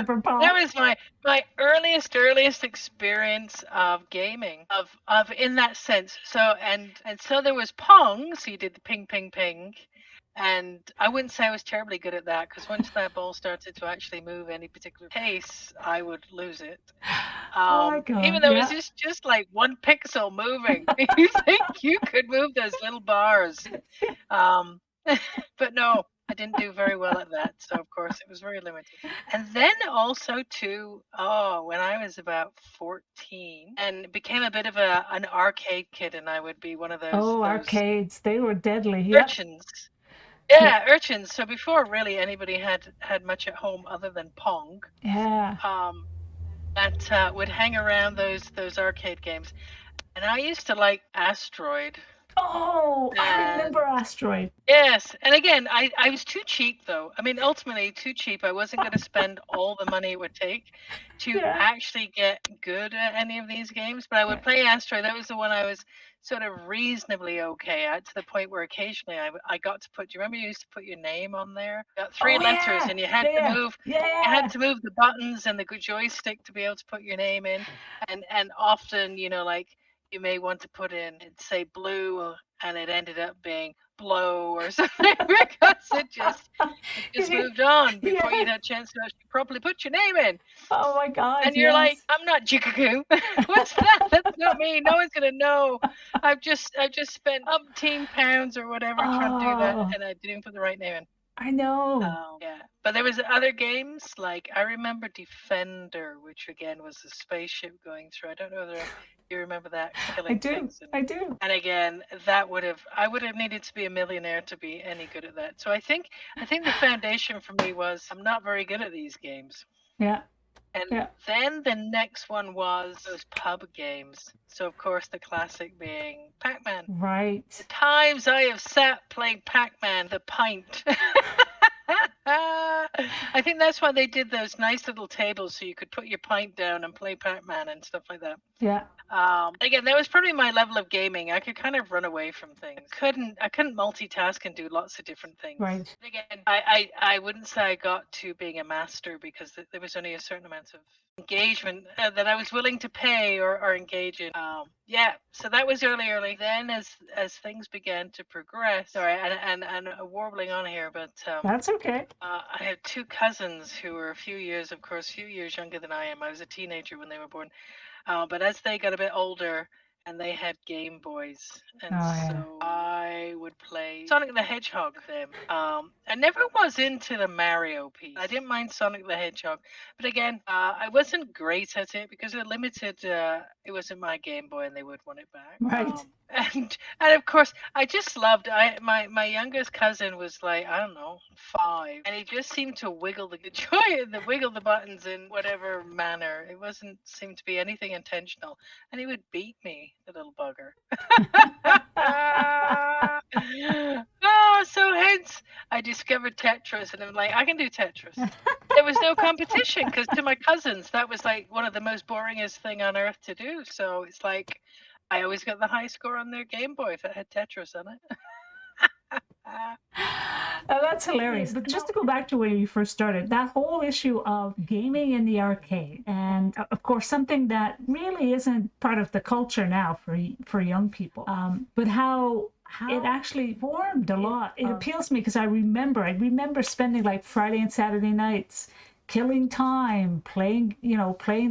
Yeah, for Pong. that was my earliest experience of gaming of in that sense. So and so there was Pong. So you did the ping ping ping, and I wouldn't say I was terribly good at that because once that ball started to actually move any particular pace, I would lose it. Oh my Even God, though it was yeah. just like one pixel moving. You think you could move those little bars. Um, but no, I didn't do very well at that. So of course it was very limited. And then also too, when I was about 14 and became a bit of an arcade kid, and I would be one of Oh, those arcades, they were deadly. Yep. urchins. Yeah. Yeah, urchins. So before really anybody had much at home other than Pong, Yeah. um, that would hang around those arcade games. And I used to like Asteroid. Oh, I remember And Asteroid. yes, and again, I was too cheap though. I mean, ultimately too cheap. I wasn't going to spend all the money it would take to Yeah. actually get good at any of these games. But I would play Asteroid. That was the one I was sort of reasonably okay at, to the point where occasionally I got to put. Do you remember you used to put your name on there? Got three Oh letters, yeah. and you had to Yeah. move. You had Yeah. to move the buttons and the joystick to be able to put your name in, and often, like you may want to put in, say blue, and it ended up being blow or something because it just Yeah. moved on before Yeah. you'd had a chance to actually properly put your name in. Oh my God, And you're like, yes. I'm not Jikaku. What's that? That's not me. No one's gonna know. I've just spent umpteen pounds or whatever trying to do that, Oh, and I didn't even put the right name in. I know. Yeah, but there was other games like I remember Defender, which again was a spaceship going through. I don't know whether you remember that, I killing do. things, I do. and again I would have needed to be a millionaire to be any good at that. So I think the foundation for me was I'm not very good at these games. Yeah. And Yeah. then the next one was those pub games. So of course the classic being Pac-Man. The Right. times I have sat playing Pac-Man, the pint. I think that's why they did those nice little tables so you could put your pint down and play Pac-Man and stuff like that. Yeah. Again, that was probably my level of gaming. I could kind of run away from things. I couldn't multitask and do lots of different things. Right. But again, I wouldn't say I got to being a master because there was only a certain amount of engagement that I was willing to pay or engage in. Yeah, so that was early. Then as things began to progress, sorry, and warbling on here, but That's okay. I had two cousins who were few years younger than I am. I was a teenager when they were born. But as they got a bit older and they had Game Boys, Oh and yeah. so I would play Sonic the Hedgehog with them. I never was into the Mario piece. I didn't mind Sonic the Hedgehog, but again, I wasn't great at it because it limited. It wasn't my Game Boy, and they would want it back. Right. And of course, I just loved. My youngest cousin was like, I don't know, 5, and he just seemed to wiggle wiggle the buttons in whatever manner. It wasn't seem to be anything intentional, and he would beat me, the little bugger. So hence I discovered Tetris, and I'm like, I can do Tetris. There was no competition because to my cousins that was like one of the most boringest thing on earth to do. So it's like I always got the high score on their Game Boy if it had Tetris on it. Oh, that's hilarious. But just to go back to where you first started, that whole issue of gaming in the arcade, and of course, something that really isn't part of the culture now for young people, but how it actually formed a lot. It appeals to me because I remember spending like Friday and Saturday nights killing time playing, playing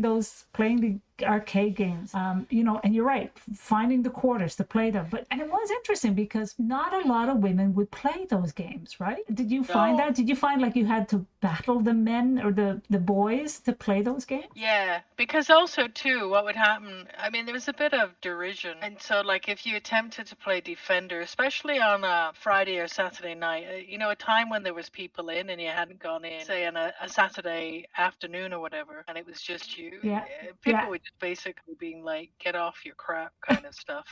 the arcade games, and you're right, finding the quarters to play them. And it was interesting because not a lot of women would play those games, right? Did you find No. that? Did you find like you had to battle the men or the boys to play those games? Yeah, because also too, what would happen? I mean, there was a bit of derision, and so like if you attempted to play Defender, especially on a Friday or Saturday night, a time when there was people in and you hadn't gone in, say on a Saturday afternoon or whatever, and it was just you, Yeah. people Yeah. were just basically being like, "Get off your crap," kind of stuff.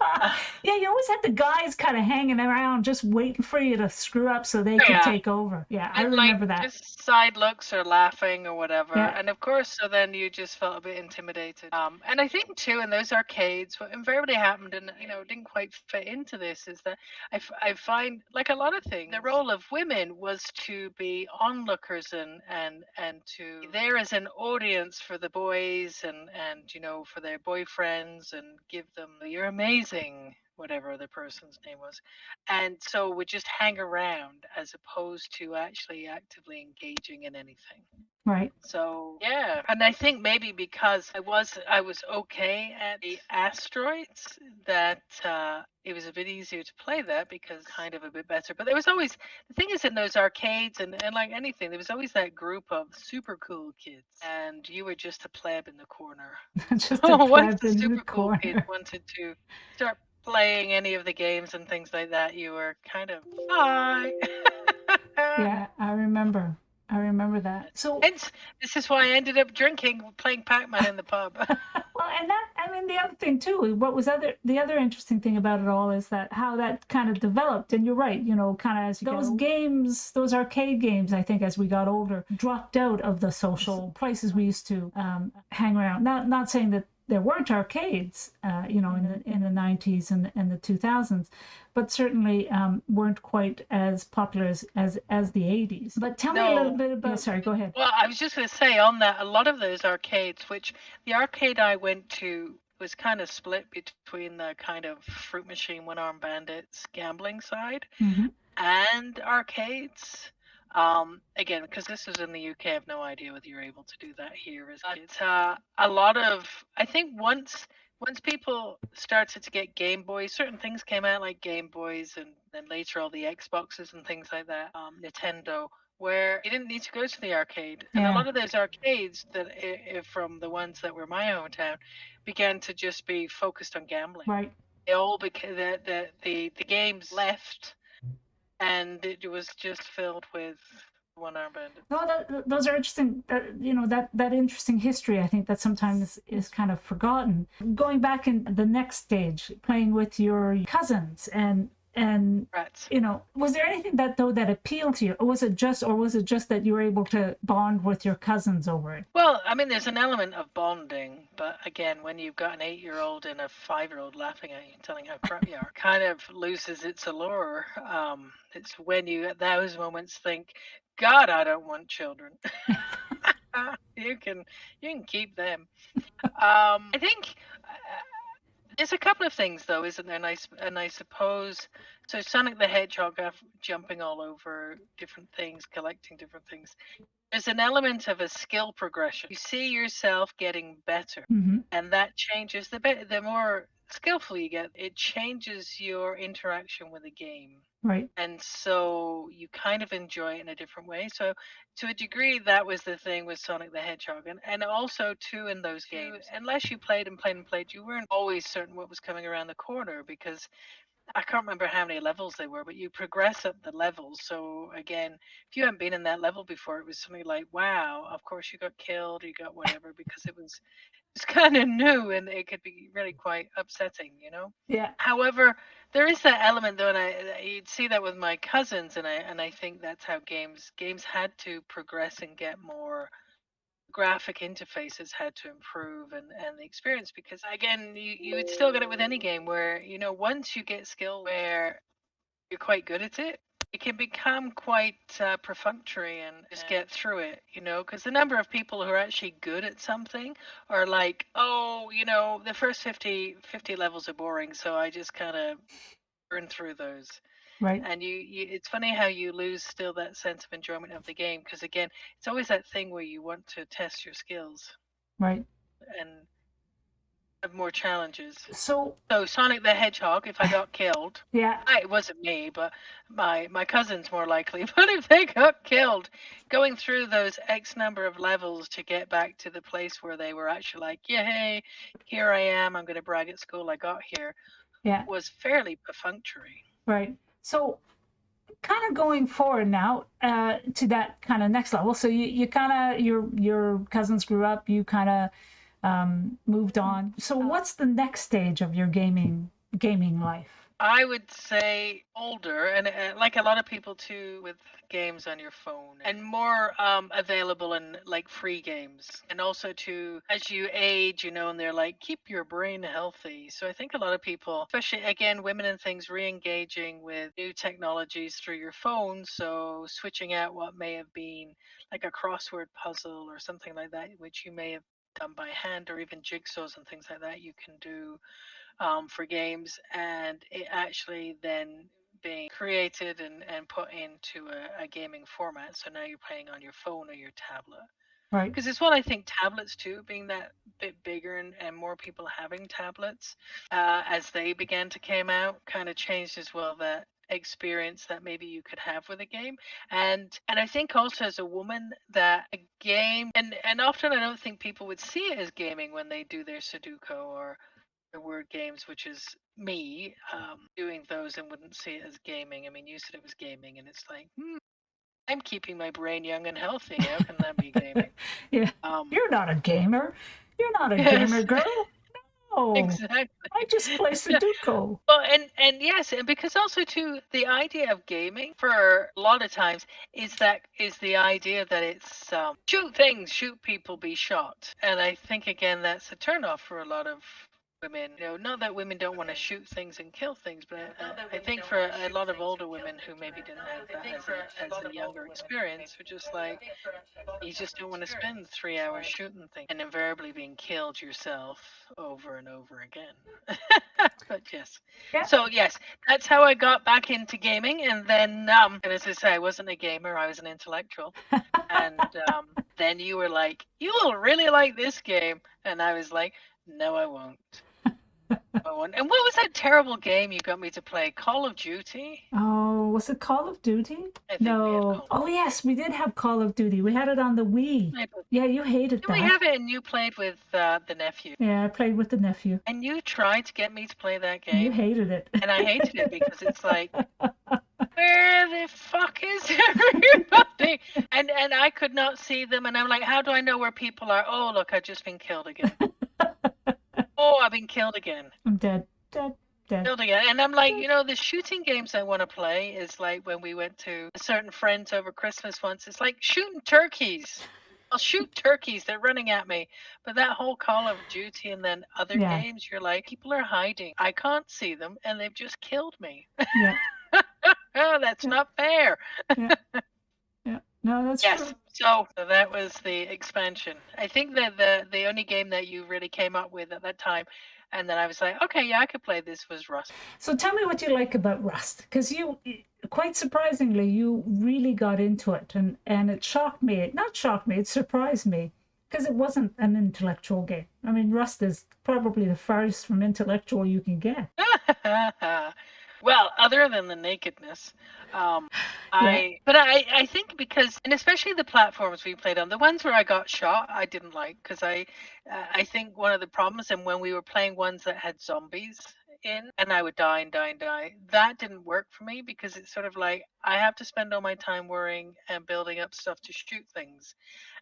Yeah, you always had the guys kind of hanging around just waiting for you to screw up so they could Yeah. take over. Yeah, I And like remember that. just side looks or laughing or whatever. Yeah. And of course, so then you just felt a bit intimidated. And I think too in those arcades, what invariably happened, and didn't quite fit into this, is that I find like a lot of things, the role of women was to be onlookers and to be there as an audience for the boys and for their boyfriends and give them you're amazing, whatever the person's name was, and so would just hang around as opposed to actually actively engaging in anything. Right. So yeah, and I think maybe because I was okay at the asteroids, that it was a bit easier to play that because kind of a bit better. But there was always the thing is in those arcades and like anything, there was always that group of super cool kids, and you were just a pleb in the corner. Just a So once pleb the in the super cool kids corner. wanted to start playing any of the games and things like that, you were kind of hi. Yeah, I remember. I remember that. So, Hence, this is why I ended up drinking, playing Pac-Man in the pub. well, and that, I mean, the other thing too, the other interesting thing about it all is that how that kind of developed. And you're right, kind of as those games, those arcade games, I think as we got older, dropped out of the social places we used to hang around. Not saying that there weren't arcades, in the 90s and the 2000s, but certainly weren't quite as popular as the 80s. But tell me a little No. bit about. Yeah, sorry, go ahead. Well, I was just going to say on that, a lot of those arcades, which the arcade I went to was kind of split between the kind of fruit machine, one-armed bandits gambling side Mm-hmm. and arcades. Again, because this was in the UK, I have no idea whether you're able to do that here as kids. A lot of, I think once people started to get Game Boys, certain things came out like Game Boys, and then later all the Xboxes and things like that, Nintendo, where you didn't need to go to the arcade. And a Yeah. lot of those arcades that, from the ones that were my hometown, began to just be focused on gambling. Right. They all became the games left, and it was just filled with one-armed bandits. No, those are interesting. That interesting history. I think that sometimes is kind of forgotten. Going back in the next stage, playing with your cousins and Rats. was there anything that appealed to you, or was it just that you were able to bond with your cousins over it? Well, I mean, there's an element of bonding, but again, when you've got an 8-year-old and a 5-year-old laughing at you and telling how crap you are, kind of loses its allure. It's when you at those moments think, God, I don't want children. you can keep them. I think there's a couple of things though, isn't there? And I suppose so. Sonic the Hedgehog, jumping all over different things, collecting different things. There's an element of a skill progression. You see yourself getting better, Mm-hmm. and that changes the more skillful you get. It changes your interaction with the game. Right. And so you kind of enjoy it in a different way. So to a degree, that was the thing with Sonic the Hedgehog. And also too in those games, unless you played and played and played, you weren't always certain what was coming around the corner, because I can't remember how many levels they were, but you progress up the levels. So again, if you hadn't been in that level before, it was something like, wow, of course you got killed, you got whatever, because it's kind of new, and it could be really quite upsetting. Yeah. However, there is that element though, and you'd see that with my cousins, and I think that's how games had to progress and get more graphic interfaces had to improve, and the experience, because again you would still get it with any game where once you get skill where you're quite good at it, it can become quite perfunctory and just get through it, because the number of people who are actually good at something are like, oh, the first 50 levels are boring, so I just kind of burn through those. Right. And it's funny how you lose still that sense of enjoyment of the game, because again, it's always that thing where you want to test your skills Right. and have more challenges. So Sonic the Hedgehog, if I got killed, yeah. it wasn't me, but my cousin's more likely. But if they got killed, going through those X number of levels to get back to the place where they were actually like, yay, here I am, I'm going to brag at school I got here, Yeah. was fairly perfunctory. Right. So kind of going forward now to that kind of next level. So you kind of your cousins grew up. You kind of moved on. So what's the next stage of your gaming gaming life? I would say older, and like a lot of people too, with games on your phone, and more available in like free games, and also to as you age, and they're like keep your brain healthy. So I think a lot of people, especially again women and things, re-engaging with new technologies through your phone. So switching out what may have been like a crossword puzzle or something like that, which you may have done by hand, or even jigsaws and things like that, you can do for games, and it actually then being created and put into a gaming format. So now you're playing on your phone or your tablet. Right. Because as well, I think tablets too, being that bit bigger and more people having tablets as they began to came out, kind of changed as well that experience that maybe you could have with a game. And I think also as a woman that a game, and often I don't think people would see it as gaming when they do their Sudoku or the word games, which is me doing those, and wouldn't see it as gaming. I mean, you said it was gaming, and it's like, I'm keeping my brain young and healthy. How can that be gaming? Yeah. Um, You're not a gamer. You're not a gamer yes, girl. No. exactly. I just play Sudoku. Well, and yes, and because also too, the idea of gaming for a lot of times is the idea that it's shoot things, shoot people, be shot, and I think again that's a turnoff for a lot of women. Not that women don't want to shoot things and kill things, but I think for a lot of older women who maybe didn't have that as a younger experience, were just like you just don't want to spend 3 hours shooting things and invariably being killed yourself over and over again. But yes. Yeah. So yes, that's how I got back into gaming, and then and as I say, I wasn't a gamer, I was an intellectual. And then you were like, "You will really like this game," and I was like, "No, I won't." I won't. And what was that terrible game you got me to play? Call of Duty? Oh, was it Call of Duty? I think we had No. Call. Oh, yes, we did have Call of Duty. We had it on the Wii. Yeah, you hated Did we that. have it and you played with the nephew? Yeah, I played with the nephew. And you tried to get me to play that You game, hated it. and I hated it because it's like, where the fuck is everybody? And I could not see them, and I'm like, how do I know where people are? Oh, look, I've just been killed again. Oh, I've been killed again. I'm dead, dead, dead. Killed again. And I'm like, the shooting games I want to play is like when we went to certain friends over Christmas once. It's like shooting turkeys. I'll shoot turkeys. They're running at me. But that whole Call of Duty and then other Yeah, games, you're like, people are hiding. I can't see them, and they've just killed me. yeah, Oh, that's yeah, not fair. yeah, yeah. No, that's Yes. true. So that was the expansion. I think that the only game that you really came up with at that time, and then I was like, okay, yeah, I could play this, was Rust. So tell me what you like about Rust, because quite surprisingly, you really got into it, and it shocked me. Not shocked me, it surprised me, because it wasn't an intellectual game. I mean, Rust is probably the farthest from intellectual you can get. Well, other than the nakedness, Yeah, I think because, and especially the platforms we played on, the ones where I got shot, I didn't like, because I think one of the problems, and when we were playing ones that had zombies in, and I would die and die and die, that didn't work for me, because it's sort of like I have to spend all my time worrying and building up stuff to shoot things.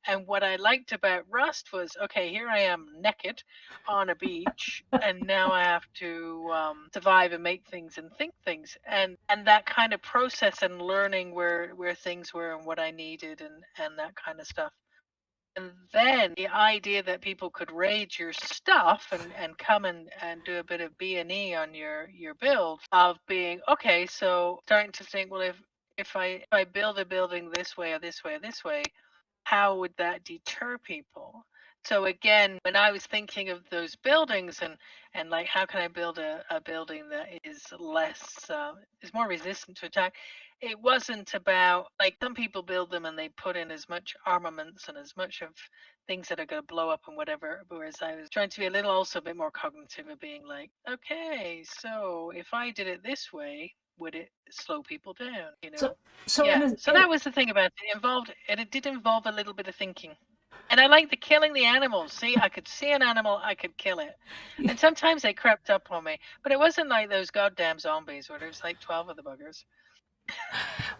And what I liked about Rust was, okay, here I am naked on a beach, and now I have to survive and make things and think things, and that kind of process and learning where things were and what I needed and that kind of stuff. And then the idea that people could raid your stuff and come and do a bit of B&E on your build, of being okay, so starting to think, well, if I build a building this way or this way or this way, how would that deter people? So again, when I was thinking of those buildings and like how can I build a building that is less is more resistant to attack, it wasn't about like some people build them and they put in as much armaments and as much of things that are going to blow up and whatever. Whereas I was trying to be a little also a bit more cognitive of being like, okay, so if I did it this way, would it slow people down? so so Yeah. So that was the thing about it. It did involve a little bit of thinking. And I like the killing the animals. See, I could see an animal, I could kill it. And sometimes they crept up on me, but it wasn't like those goddamn zombies where there's like 12 of the buggers.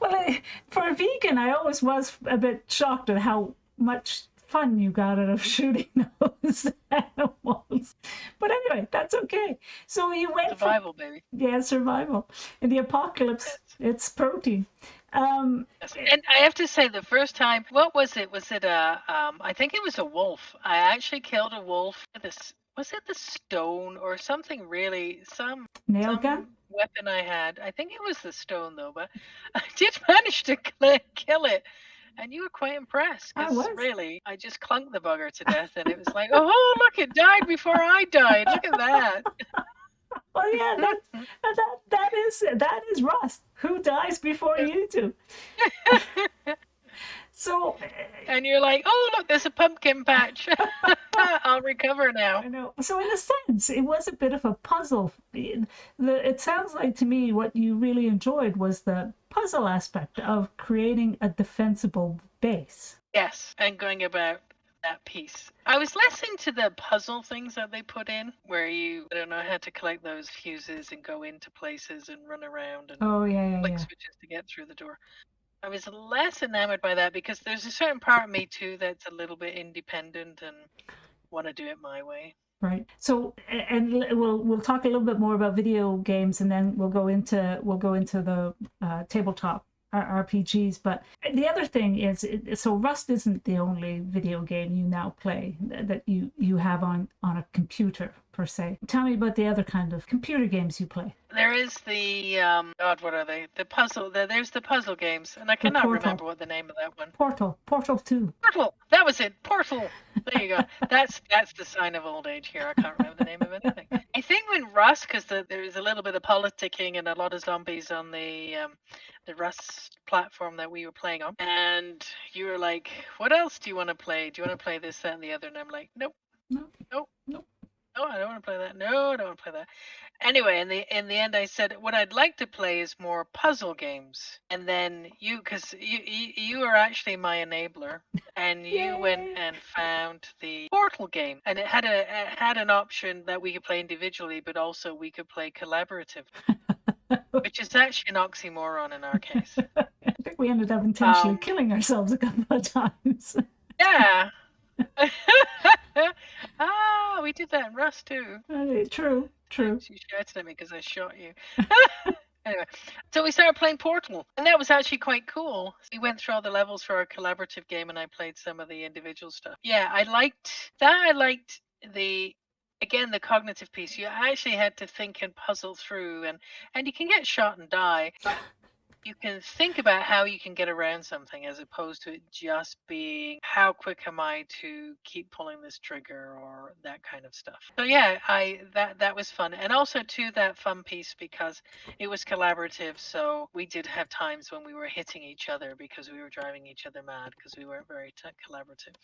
well, for a vegan, I always was a bit shocked at how much fun you got out of shooting those animals. But anyway, that's okay. So you went Survival, baby. Yeah, survival. In the apocalypse, Yes. it's protein. Yes. And I have to say, the first time, what was it? Was it I think it was a wolf. I actually killed a wolf with this. Was it the stone or something really? Nail gun? Some weapon I had. I think it was the stone though, but I did manage to kill it. And you were quite impressed I because was. really, I just clunked the bugger to death, and it was like, oh, look, it died before I died. Look at that. Well, yeah, that is Rust. Who dies before you do? So And you're like, oh, look, there's a pumpkin patch. I'll recover now. I know. So in a sense, it was a bit of a puzzle. It sounds like to me what you really enjoyed was the puzzle aspect of creating a defensible base. Yes, and going about that piece. I was less into the puzzle things that they put in, where you, I don't know, had to collect those fuses and go into places and run around and Oh yeah, flick yeah. switches to get through the door. I was less enamored by that because there's a certain part of me too that's a little bit independent and want to do it my way. Right. So, and we'll talk a little bit more about video games, and then we'll go into the tabletop RPGs. But the other thing is, so Rust isn't the only video game you now play that you have on a computer per se. Tell me about the other kind of computer games you play. There is the God, what are they? The puzzle. There's the puzzle games, and I The cannot Portal. remember what the name of that one. Portal 2. Portal. That was it. Portal. There you go. That's the sign of old age here. I can't remember the name of anything. I think when Rust, because there's a little bit of politicking and a lot of zombies on the Rust platform that we were playing on, and you were like, "What else do you want to play? Do you want to play this, that, and the other?" And I'm like, "Nope, No, nope, no. no, I don't want to play that. No, I don't want to play that." Anyway, in the end, I said what I'd like to play is more puzzle games. And then because you are actually my enabler, and you went Yay. and found the Portal game, and it had an option that we could play individually, but also we could play collaborative, which is actually an oxymoron in our case. I think we ended up intentionally killing ourselves a couple of times. Yeah. Ah, we did that in Rust too. True. You shouted at me because I shot you. Anyway, so we started playing Portal, and that was actually quite cool. We went through all the levels for our collaborative game, and I played some of the individual stuff. Yeah, I liked that. I liked the cognitive piece. You actually had to think and puzzle through, and you can get shot and die, but you can think about how you can get around something as opposed to it just being how quick am I to keep pulling this trigger or that kind of stuff. So yeah, that was fun. And also too that fun piece because it was collaborative, so we did have times when we were hitting each other because we were driving each other mad because we weren't very collaborative.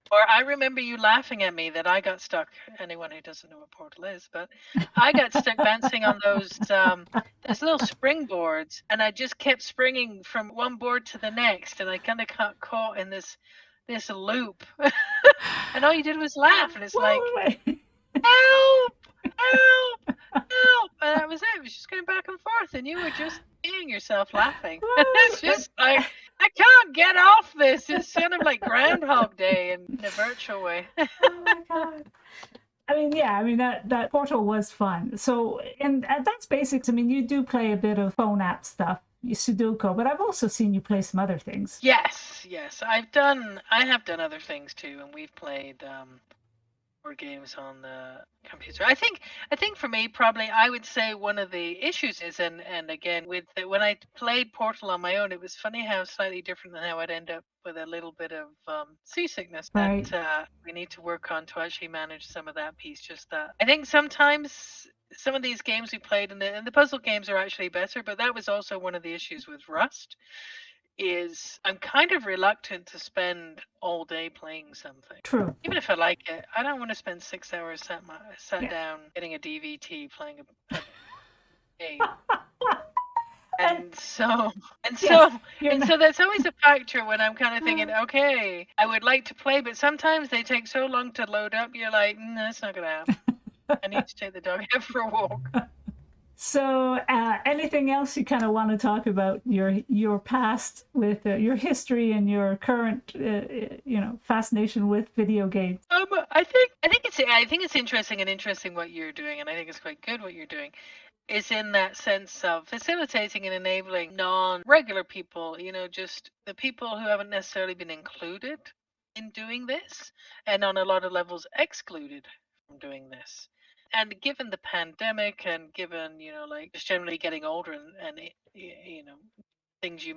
Or I remember you laughing at me that I got stuck. Anyone who doesn't know what Portal is, but I got stuck bouncing on those little springboards, and I just kept springing from one board to the next, and I kind of got caught in this loop. And all you did was laugh, and it's like, help, help, help, and that was it. It was just going back and forth, and you were just seeing yourself laughing. It's just like, I can't get off this. It's kind of like Groundhog Day in a virtual way. Oh my god. I mean, yeah, I mean that Portal was fun. So, and that's basics. I mean, you do play a bit of phone app stuff, Sudoku, but I've also seen you play some other things. Yes. I have done other things too, and we've played board games on the computer. I think for me, probably I would say one of the issues is, and again with when I played Portal on my own, it was funny how slightly different than how I'd end up with a little bit of seasickness that we need to work on to actually manage some of that piece. Just that I think sometimes some of these games we played and the puzzle games are actually better, but that was also one of the issues with Rust. Is I'm kind of reluctant to spend all day playing something. True. Even if I like it, I don't want to spend 6 hours sat down getting a DVT playing a game. And so that's always a factor when I'm kind of thinking, okay, I would like to play, but sometimes they take so long to load up. You're like, that's not gonna happen. I need to take the dog out for a walk. So, anything else you kind of want to talk about your past with your history and your current, fascination with video games? I think it's interesting what you're doing, and I think it's quite good what you're doing. Is in that sense of facilitating and enabling non-regular people, just the people who haven't necessarily been included in doing this, and on a lot of levels excluded from doing this. And given the pandemic, and given like just generally getting older, and things you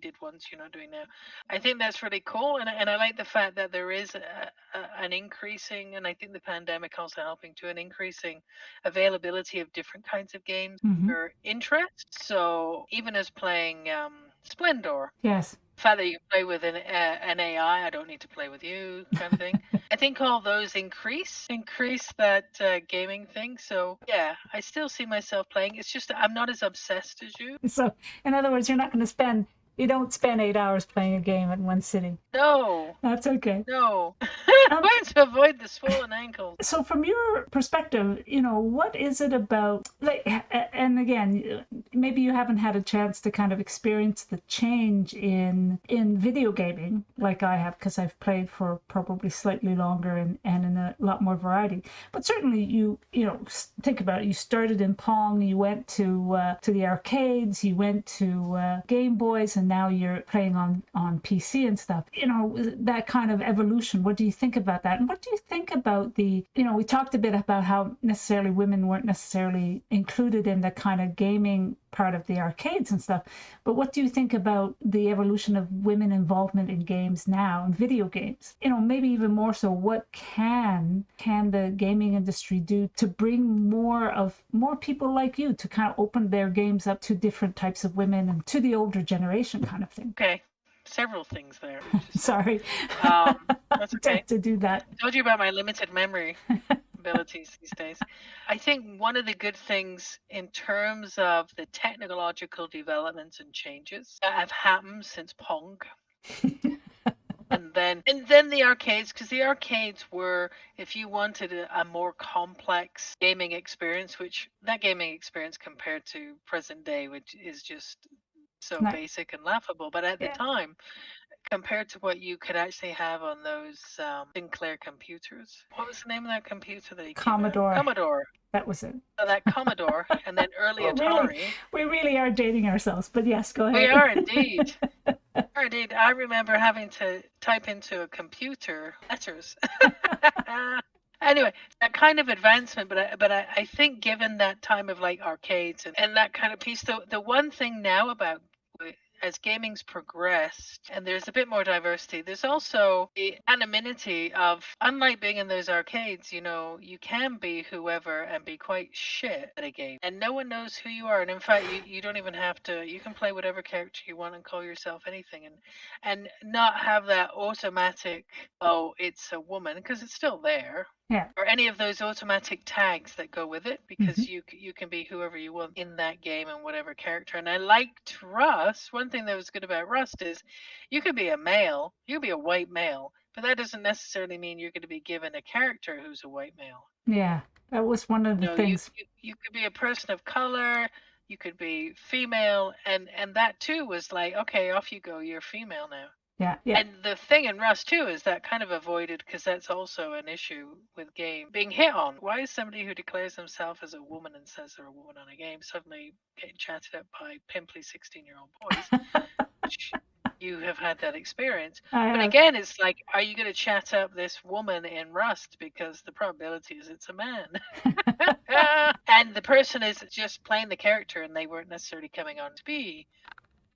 did once you're not doing now, I think that's really cool. And I like the fact that there is an increasing, and I think the pandemic also helping to an increasing availability of different kinds of games Mm-hmm. for interest. So even as playing Splendor, Yes. the fact that you play with an AI, I don't need to play with you, kind of thing. I think all those increase that gaming thing. So yeah, I still see myself playing. It's just that I'm not as obsessed as you. So, in other words, you don't spend 8 hours playing a game in one sitting. No, That's okay. no. Um, Trying to avoid the swollen ankles. so from your perspective, what is it about, like, and again, maybe you haven't had a chance to kind of experience the change in video gaming like I have, because I've played for probably slightly longer and in a lot more variety. But certainly think about it. You started in Pong, you went to the arcades, you went to Game Boys, and now you're playing on PC and stuff. That kind of evolution. What do you think about that? And what do you think about we talked a bit about how necessarily women weren't necessarily included in the kind of gaming part of the arcades and stuff. But what do you think about the evolution of women involvement in games now, in video games? Maybe even more so, what can the gaming industry do to bring more people like you to kind of open their games up to different types of women and to the older generation kind of thing? Okay, several things there. Sorry. That's okay. To do that. I told you about my limited memory abilities these days. I think one of the good things in terms of the technological developments and changes that have happened since Pong, and then the arcades, because the arcades were, if you wanted a more complex gaming experience, which that gaming experience compared to present day, which is just so Not, basic and laughable, but at the yeah. time, compared to what you could actually have on those Sinclair computers. What was the name of that computer that he came out? Commodore. Commodore. That was it. So that Commodore, and then early really, Atari. we really are dating ourselves. But yes, go We ahead. are indeed. Indeed, I remember having to type into a computer letters. Anyway, that kind of advancement, but I think given that time of like arcades and that kind of piece, the one thing now about as gaming's progressed and there's a bit more diversity, there's also the anonymity of, unlike being in those arcades, you can be whoever and be quite shit at a game and no one knows who you are. And in fact, you don't even have to, you can play whatever character you want and call yourself anything, and not have that automatic, oh, it's a woman, because it's still there, Yeah. or any of those automatic tags that go with it, because Mm-hmm. you can be whoever you want in that game and whatever character. And I liked Rust. One thing that was good about Rust is you could be a male, you could be a white male, but that doesn't necessarily mean you're going to be given a character who's a white male. Yeah. That was one of the No, you things. you could be a person of color, you could be female, and that too was like, okay, off you go, you're female now. Yeah. Yeah. And the thing in Rust too is that kind of avoided, because that's also an issue with game being hit on. Why is somebody who declares themselves as a woman and says they're a woman on a game suddenly getting chatted up by pimply 16-year-old boys? Which you have had that experience. I But have. again, it's like, are you going to chat up this woman in Rust because the probability is it's a man? And the person is just playing the character and they weren't necessarily coming on to be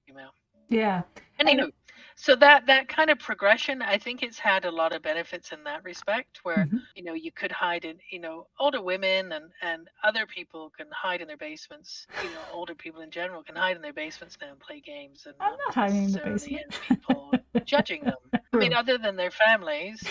female. Yeah. And Anywho, so that kind of progression, I think it's had a lot of benefits in that respect, where mhm. you could hide in, older women and other people can hide in their basements. Older people in general can hide in their basements now and play games, and I'm not not be hiding in the necessarily basement. in people judging them. I mean, True. other than their families,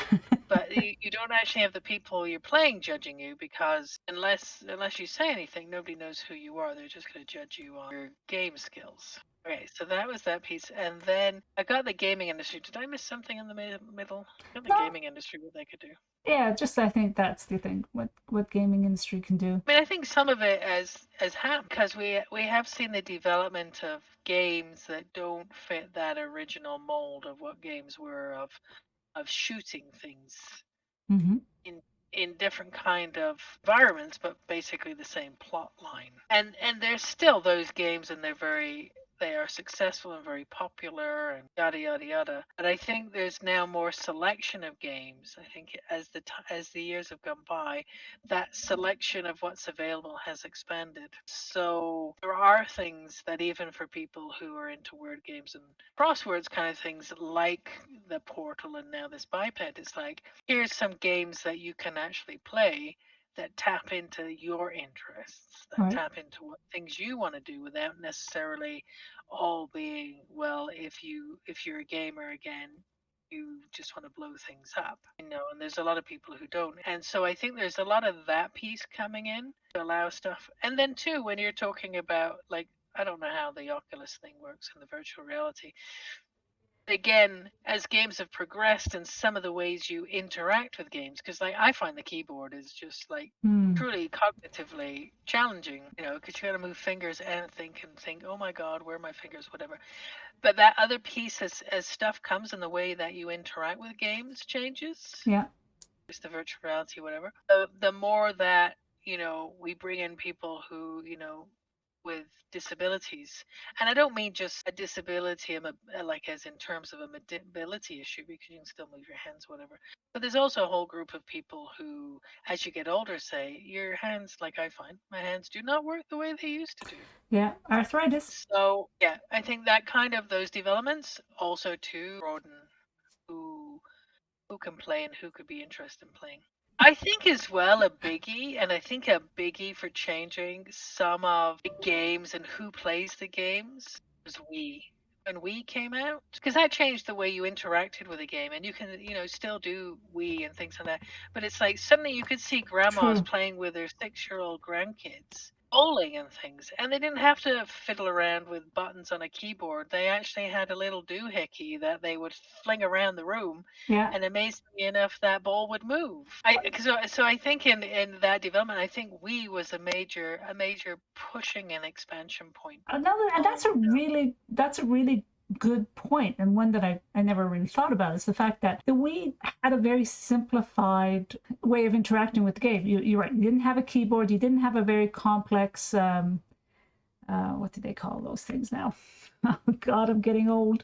but you don't actually have the people you're playing judging you, because unless you say anything, nobody knows who you are. They're just going to judge you on your game skills. Okay, so that was that piece, and then I got the gaming industry. Did I miss something in the middle? I got the No, gaming industry, what they could do. yeah, just I think that's the thing. What gaming industry can do. I mean, I think some of it as happened because we have seen the development of games that don't fit that original mold of what games were of shooting things Hmm. in different kind of environments, but basically the same plot line. And there's still those games, and they are successful and very popular and yada yada yada. But I think there's now more selection of games. I think as the years have gone by, that selection of what's available has expanded. So there are things that even for people who are into word games and crosswords kind of things like the Portal and now this Biped, it's like here's some games that you can actually play that tap into your interests, that Right. tap into what things you want to do without necessarily all being, well, if you're a gamer again, you just want to blow things up, and there's a lot of people who don't. And so I think there's a lot of that piece coming in to allow stuff. And then too, when you're talking about, like, I don't know how the Oculus thing works in the virtual reality, again, as games have progressed and some of the ways you interact with games, because like I find the keyboard is just like Mm. truly cognitively challenging, because you got to move fingers and think, oh my God, where are my fingers, whatever. But that other piece, as stuff comes and the way that you interact with games changes, Yeah. just the virtual reality, whatever, the more that, we bring in people who, with disabilities. And I don't mean just a disability, like as in terms of a mobility issue, because you can still move your hands, whatever. But there's also a whole group of people who, as you get older, say, your hands, like I find, my hands do not work the way they used to do. Yeah. Arthritis. So, yeah, I think that kind of those developments also to broaden who can play and who could be interested in playing. I think as well a biggie, and I think a biggie for changing some of the games and who plays the games was Wii. When Wii came out, because that changed the way you interacted with a game, and you can, still do Wii and things like that. But it's like suddenly you could see grandmas True. playing with their 6-year-old grandkids, bowling and things, and they didn't have to fiddle around with buttons on a keyboard. They actually had a little doohickey that they would fling around the room, Yeah. and amazingly enough, that ball would move. So I think in that development, I think Wii was a major pushing and expansion point Another, and on. that's a really good point, and one that I never really thought about is the fact that the Wii had a very simplified way of interacting with the game. You're right. You didn't have a keyboard. You didn't have a very complex. What do they call those things now? Oh God, I'm getting old.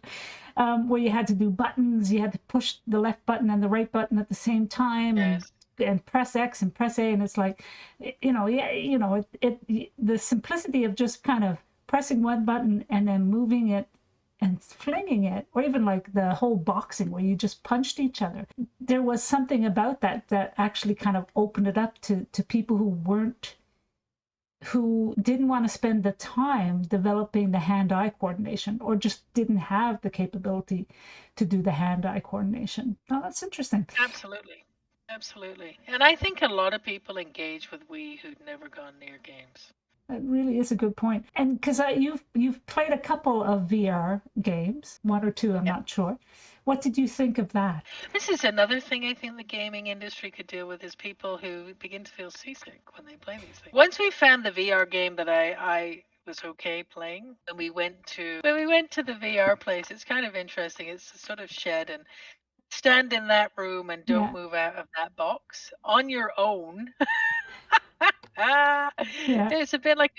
Where you had to do buttons, you had to push the left button and the right button at the same time, Yes, and press X and press A, and it's like, yeah, the simplicity of just kind of pressing one button and then moving it and flinging it, or even like the whole boxing where you just punched each other. There was something about that actually kind of opened it up to people who didn't want to spend the time developing the hand-eye coordination, or just didn't have the capability to do the hand-eye coordination. Oh, that's interesting. absolutely, absolutely. And I think a lot of people engage with Wii who'd never gone near games. It really is a good point. And because you've played a couple of VR games, one or two, I'm not sure. What did you think of that? This is another thing I think the gaming industry could deal with is people who begin to feel seasick when they play these things. Once we found the VR game that I was okay playing, and we went to the VR place, it's kind of interesting. It's a sort of shed, and stand in that room and don't Yeah, move out of that box on your own. Ah, yeah, it's a bit like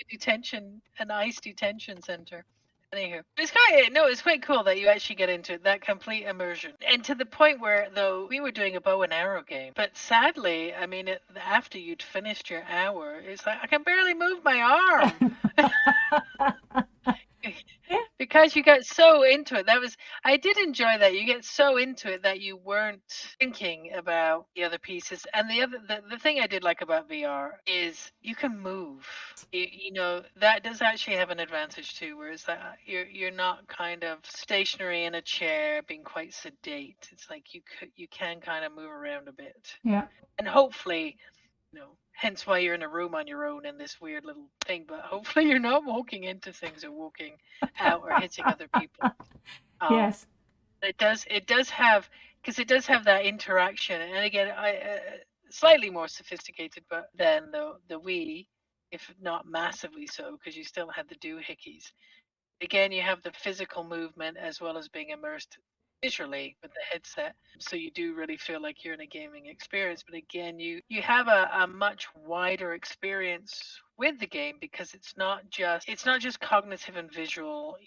an ICE detention center. Anywho, it's quite cool that you actually get into that complete immersion, and to the point where though we were doing a bow and arrow game, but sadly, I mean, after you'd finished your hour, it's like I can barely move my arm. yeah, Because you got so into it. I did enjoy that. You get so into it that you weren't thinking about the other pieces. And the thing I did like about VR is you can move. That does actually have an advantage too, whereas that you're not kind of stationary in a chair being quite sedate. It's like you can kind of move around a bit. yeah. And hopefully, hence why you're in a room on your own in this weird little thing. But hopefully you're not walking into things or walking out or hitting other people. Um, Yes. it does have, because it does have that interaction, and again, I slightly more sophisticated, but than the Wii, if not massively so, because you still had the doohickeys. Again, you have the physical movement as well as being immersed visually with the headset, so you do really feel like you're in a gaming experience. But again, you have a much wider experience with the game, because it's not just cognitive and visual,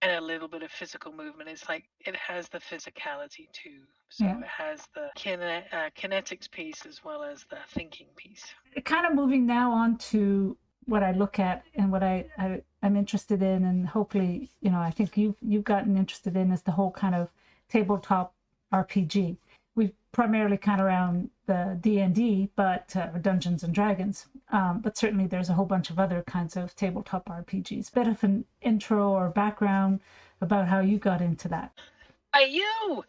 and a little bit of physical movement. It's like it has the physicality too. So Yeah. it has the kinetics piece as well as the thinking piece. Kind of moving now on to what I look at and what I'm interested in, and hopefully, I think you've gotten interested in, is the whole kind of tabletop RPG. We've primarily kind of around the D&D, but Dungeons and Dragons, but certainly there's a whole bunch of other kinds of tabletop RPGs. Bit of an intro or background about how you got into that. By you!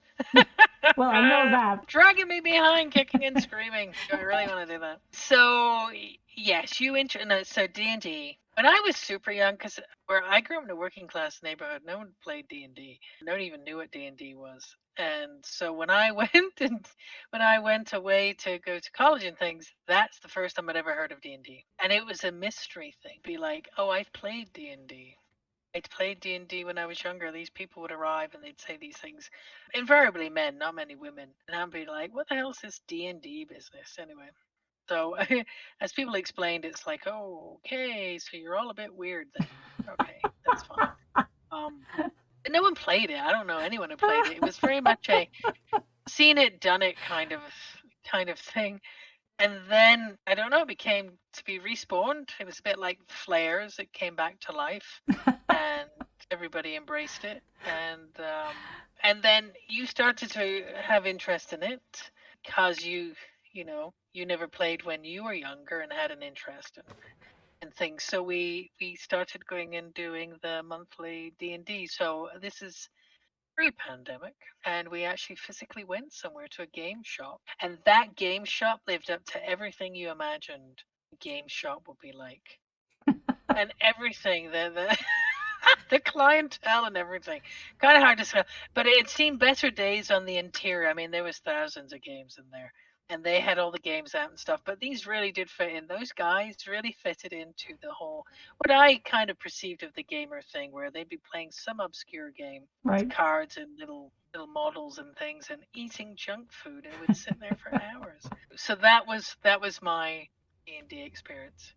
Well, I know that. Dragging me behind, kicking and screaming. Do I really want to do that? So yes, no, so D&D. When I was super young, because where I grew up in a working class neighborhood, no one played D&D. No one even knew what D&D was. And so when I went away to go to college and things, that's the first time I'd ever heard of D&D. And it was a mystery thing. Be like, oh, I've played D&D. I played D&D when I was younger. These people would arrive and they'd say these things. Invariably men, not many women. And I'd be like, what the hell is this D&D business anyway? So as people explained, it's like, oh, okay, so you're all a bit weird then. Okay, that's fine. And no one played it. I don't know anyone who played it. It was very much a seen it, done it kind of thing. And then I don't know, it became to be respawned. It was a bit like flares. It came back to life, and everybody embraced it. And then you started to have interest in it because you never played when you were younger and had an interest in things. So we started going and doing the monthly D&D. So this is pre-pandemic, and we actually physically went somewhere to a game shop, and that game shop lived up to everything you imagined a game shop would be like, and everything the the clientele and everything, kind of hard to sell, but it had seen better days on the interior. I mean, there was thousands of games in there, and they had all the games out and stuff, but these really did fit in. Those guys really fitted into the whole, what I kind of perceived of the gamer thing, where they'd be playing some obscure game with Right. cards and little models and things, and eating junk food, and would sit there for hours. So that was my D&D experience.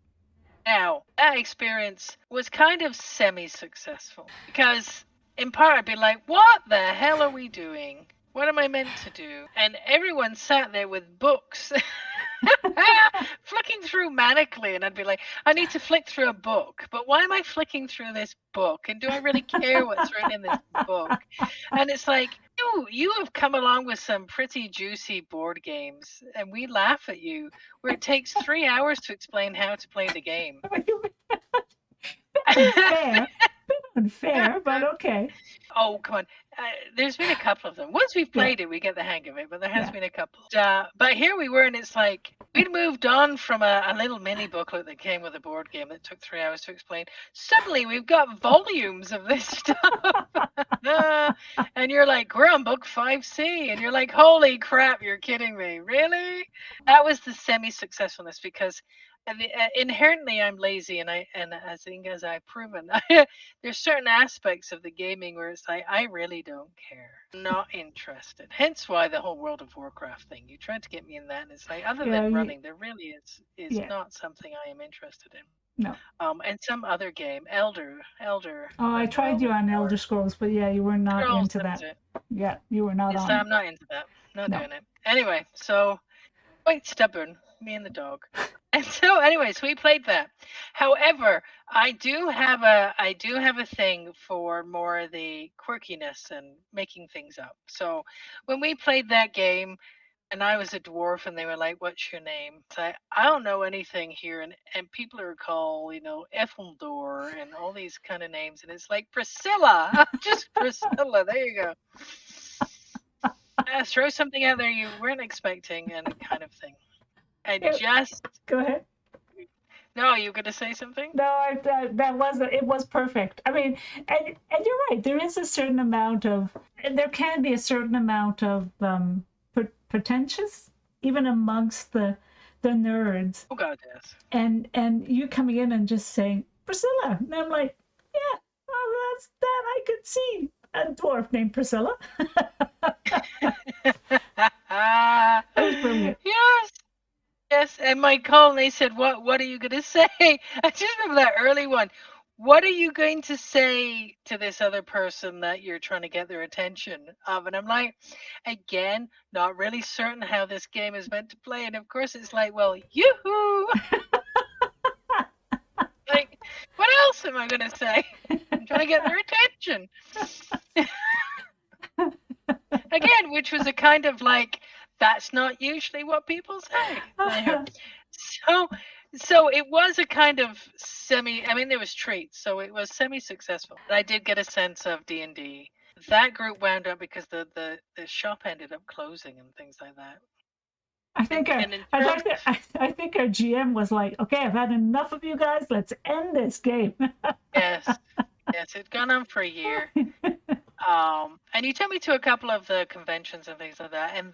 Now, that experience was kind of semi-successful, because in part I'd be like, what the hell are we doing? What am I meant to do? And everyone sat there with books, flicking through manically, and I'd be like, I need to flick through a book, but why am I flicking through this book? And do I really care what's written in this book? And it's like, you have come along with some pretty juicy board games, and we laugh at you, where it takes 3 hours to explain how to play the game. Unfair. Unfair, but okay. Oh, come on. There's been a couple of them. Once we've Yeah. played it, we get the hang of it, but there has Yeah. been a couple. But here we were, and it's like we'd moved on from a little mini booklet that came with a board game that took 3 hours to explain. Suddenly, we've got volumes of this stuff. And you're like, we're on book 5C. And you're like, holy crap, you're kidding me. Really? That was the semi-successfulness, because inherently I'm lazy, and I think, as I've proven, there's certain aspects of the gaming where it's like, I really don't care, not interested. Hence why the whole World of Warcraft thing, you tried to get me in that, and it's like, other Yeah. than running, there really is Yeah. not something I am interested in. No. And some other game, Elder, Oh, I I don't tried know, you on Elder or Scrolls, but yeah, you were not Scrolls, into that was that. it. Yeah, you were not Yes, on it. I'm not into that. Not No. doing it. Anyway, so quite stubborn, me and the dog. And so, anyways, we played that. However, I do have a thing for more the quirkiness and making things up. So when we played that game, and I was a dwarf, and they were like, "What's your name?" So I don't know anything here, and people are called, Etheldur and all these kind of names, and it's like, Priscilla, just Priscilla. There you go. Throw something out there you weren't expecting, and kind of thing. And Yeah, just go ahead. no, you going to say something? No, that was it was perfect. I mean, and you're right. There is a certain amount of there can be a certain amount of pretentious even amongst the nerds, Oh God, yes. and you coming in and just saying Priscilla, and I'm like, yeah, oh, that's that I could see a dwarf named Priscilla. That was brilliant. Yes. Yes, and my call, and they said, "What are you going to say?" I just remember that early one. What are you going to say to this other person that you're trying to get their attention of? And I'm like, again, not really certain how this game is meant to play. And of course, it's like, well, yoo-hoo! Like, what else am I going to say? I'm trying to get their attention. Again, which was a kind of like, that's not usually what people say. Anyhow, so so it was a kind of semi, I mean there was treats, so it was semi successful. I did get a sense of D&D. That group wound up because the shop ended up closing and things like that. I think And in terms I think our GM was like, okay, I've had enough of you guys. Let's end this game. yes, yes, it'd gone on for a year. And you took me to a couple of the conventions and things like that, and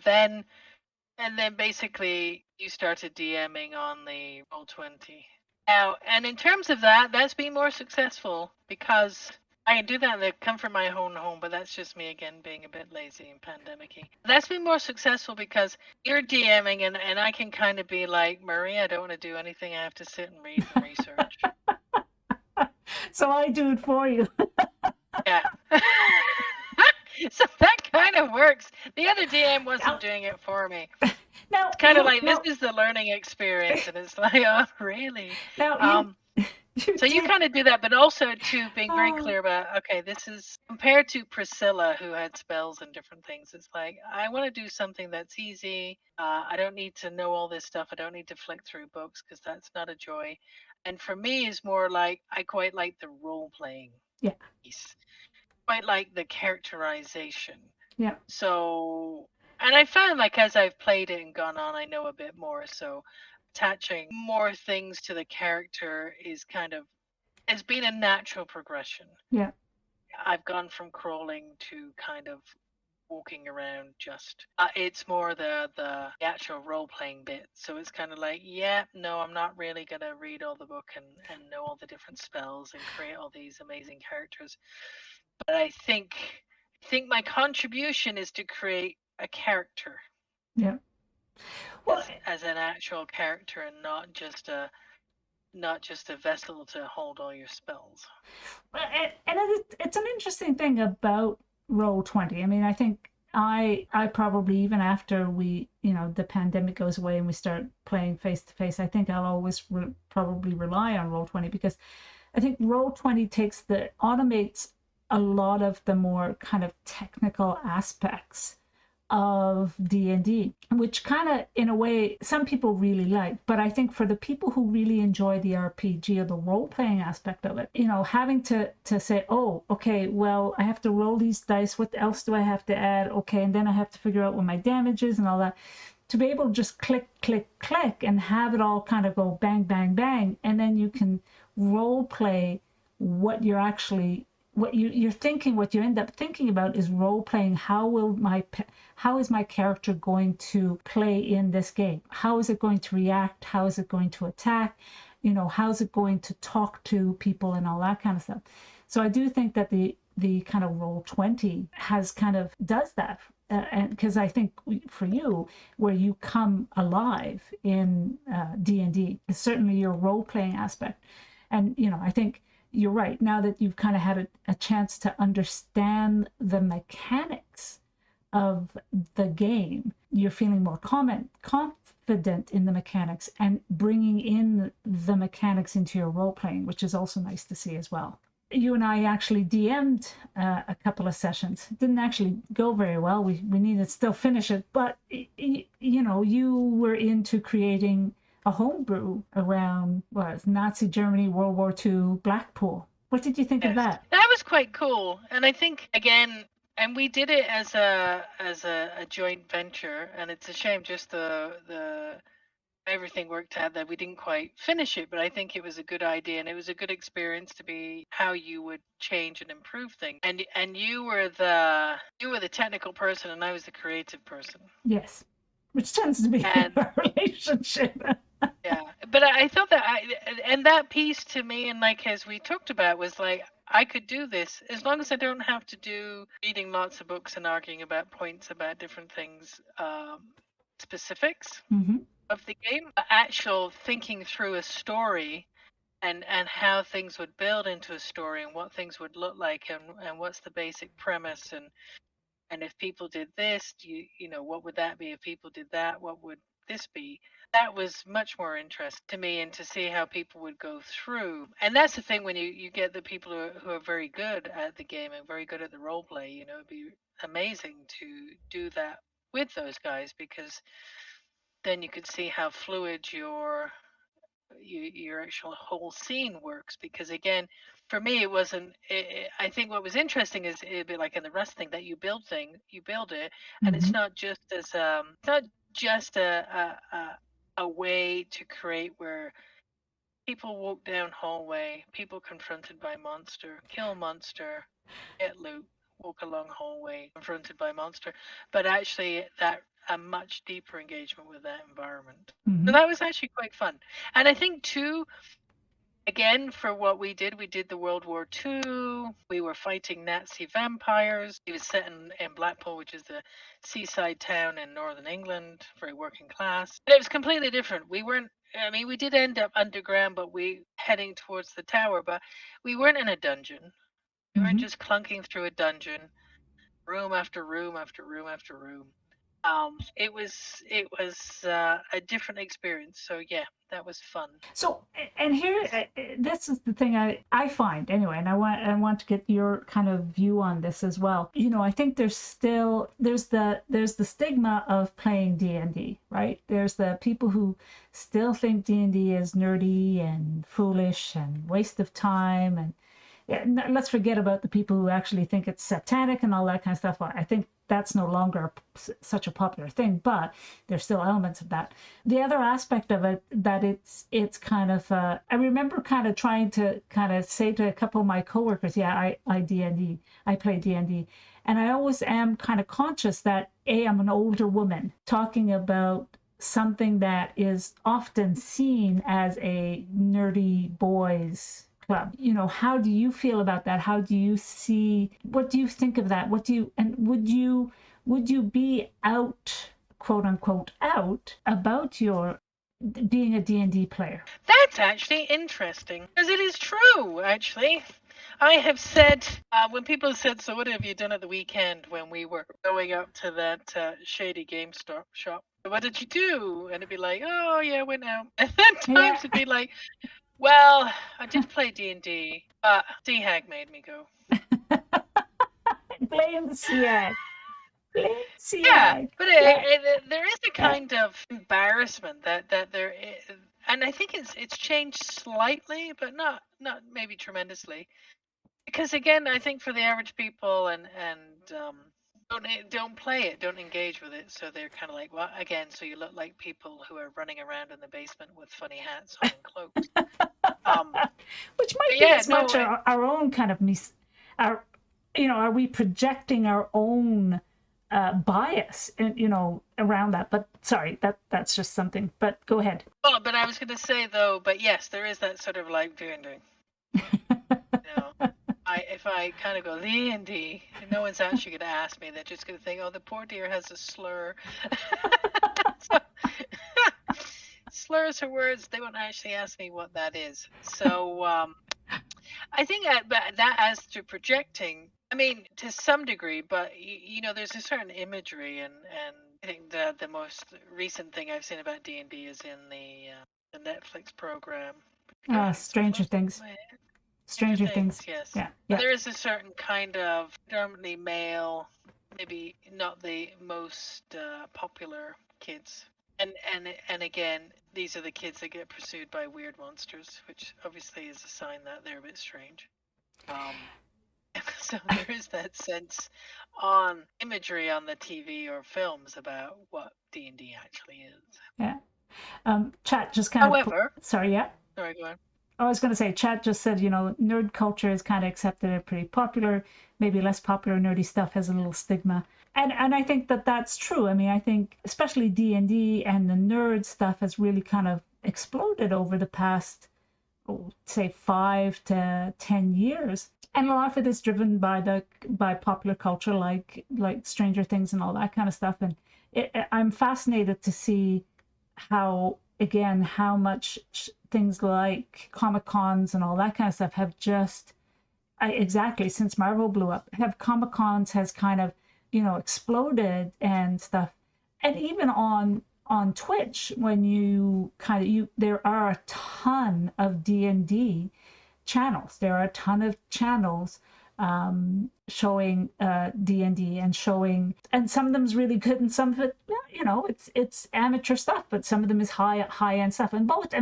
then basically you started DMing on the Roll20. Now, and in terms of that, that's been more successful because I can do that in the comfort of my own home, but that's just me again being a bit lazy and pandemic-y. That's been more successful because you're DMing and I can kind of be like, Marie, I don't want to do anything. I have to sit and read and research. So I do it for you. Yeah. So that kind of works. The other DM Now, wasn't doing it for me. now It's kind of you like this now is the learning experience, and it's like, oh, really? now Um, you so you did. kind of do that, but also to being very Oh, clear about, okay, this is compared to Priscilla, who had spells and different things. It's like I want to do something that's easy. I don't need to know all this stuff. I don't need to flick through books because that's not a joy. And for me, is more like I quite like the role playing yeah, piece, quite like the characterization. yeah, So, and I found like as I've played it and gone on, I know a bit more. So, attaching more things to the character is kind of has been a natural progression. yeah, I've gone from crawling to kind of walking around. Just it's more the actual role playing bit. So it's kind of like, yeah, no, I'm not really gonna read all the book and know all the different spells and create all these amazing characters. But I think my contribution is to create a character yeah. Well, as an actual character and not just a vessel to hold all your spells. and it's an interesting thing about Roll20. I mean, I think I probably even after we the pandemic goes away and we start playing face to face, I think I'll always probably rely on Roll20 because I think Roll20 automates a lot of the more kind of technical aspects of D&D, which kind of in a way some people really like, but I think for the people who really enjoy the RPG or the role playing aspect of it, having to say, oh, okay, well, I have to roll these dice, what else do I have to add, okay, and then I have to figure out what my damage is and all that, to be able to just click click click and have it all kind of go bang bang bang, and then you can role play what you're actually what you're thinking. What you end up thinking about is role playing. How is my character going to play in this game? How is it going to react? How is it going to attack? How is it going to talk to people and all that kind of stuff? So I do think that the kind of Roll20 has kind of does that. And because I think for you, where you come alive in D&D, is certainly your role playing aspect. And I think you're right. Now that you've kind of had a chance to understand the mechanics of the game, you're feeling more confident in the mechanics and bringing in the mechanics into your role playing, which is also nice to see as well. You and I actually DM'd a couple of sessions. It didn't actually go very well. We needed to still finish it, but you were into creating a homebrew around Nazi Germany, World War II, Blackpool. What did you think of Yes, that? that was quite cool, and I think again, and we did it as a joint venture, and it's a shame just the everything worked out that we didn't quite finish it, but I think it was a good idea and it was a good experience to be how you would change and improve things. And you were the technical person and I was the creative person. Yes, which tends to be And our relationship. yeah, but I thought that and that piece to me, and like as we talked about, was like I could do this as long as I don't have to do reading lots of books and arguing about points about different things, specifics Mm-hmm. of the game. Actual thinking through a story and how things would build into a story and what things would look like and what's the basic premise and if people did this, what would that be? If people did that, what would this be? That was much more interesting to me, and to see how people would go through. And that's the thing when you get the people who are very good at the game and very good at the role play. It'd be amazing to do that with those guys because then you could see how fluid your actual whole scene works. Because again, for me it wasn't I think what was interesting is it'd be like in the Rust thing that you build it, and Mm-hmm. it's not just a way to create where people walk down hallway, people confronted by monster, kill monster, get loot, walk along hallway, confronted by monster, but actually that a much deeper engagement with that environment. Mm-hmm. So that was actually quite fun. And I think too, again, for what we did the World War II. We were fighting Nazi vampires. It was set in Blackpool, which is the seaside town in northern England, very working class. And it was completely different. We weren't, I mean, we did end up underground, but we heading towards the tower, but we weren't in a dungeon. We weren't Mm-hmm. just clunking through a dungeon, room after room after room after room. It was a different experience. So yeah, that was fun. So, and here, this is the thing I find anyway, and I want to get your kind of view on this as well. I think there's the stigma of playing D&D, right? There's the people who still think D&D is nerdy and foolish and waste of time, and yeah, let's forget about the people who actually think it's satanic and all that kind of stuff. I think that's no longer such a popular thing, but there's still elements of that. The other aspect of it that it's kind of I remember kind of trying to kind of say to a couple of my coworkers, yeah, I D&D, I play D&D, and I always am kind of conscious that I'm an older woman talking about something that is often seen as a nerdy boys club. How do you feel about that? How do you see, what do you think of that? And would you be out, quote unquote, out about your being a D&D player? That's actually interesting because it is true. Actually, I have said when people have said, "So what have you done at the weekend?" When we were going up to that shady game shop, what did you do? And it'd be like, "Oh yeah, I went out." And then Yeah. times it'd be like, "Well, I did play D&D, but D-Hag made me go." Blame the CI. Blame the Yeah, CI. but Yeah. there is a Yeah. kind of embarrassment that there is, and I think it's changed slightly, but not maybe tremendously. Because again, I think for the average people and don't play it, don't engage with it, so they're kind of like, well, again, so you look like people who are running around in the basement with funny hats on and cloaks. Um, Which might be yeah, as much no, our own kind of our are we projecting our own bias and around that? But sorry, that's just something. But go ahead. well, but I was going to say though, but yes, there is that sort of like doing. You know, if I kind of go D&D, no one's actually going to ask me. They're just going to think, oh, the poor dear has a slur. So, slurs are words. They won't actually ask me what that is. So I think that as to projecting, I mean, to some degree, but there's a certain imagery, and I think the most recent thing I've seen about D&D is in the Netflix program. God, it's Stranger flipped Things. my head. Stranger Stranger Things, Things. yes. Yeah. But Yeah. there is a certain kind of predominantly male, maybe not the most popular kids. And again, these are the kids that get pursued by weird monsters, which obviously is a sign that they're a bit strange. Um, so there is that sense on imagery on the TV or films about what D&D actually is. Yeah. Chat just kind of, However, sorry, yeah. sorry, go on. I was going to say, Chat just said, nerd culture is kind of accepted and pretty popular. Maybe less popular nerdy stuff has a little stigma. And I think that that's true. I mean, I think especially D&D and the nerd stuff has really kind of exploded over the past, say, 5 to 10 years. And a lot of it is driven by popular culture, like Stranger Things and all that kind of stuff. And I'm fascinated to see how much things like Comic Cons and all that kind of stuff have just exactly since Marvel blew up, have Comic Cons has kind of exploded and stuff, and even on Twitch when you there are a ton of D&D channels. There are a ton of channels showing D&D and showing, and some of them is really good, and some of it, it's amateur stuff, but some of them is high end stuff. And both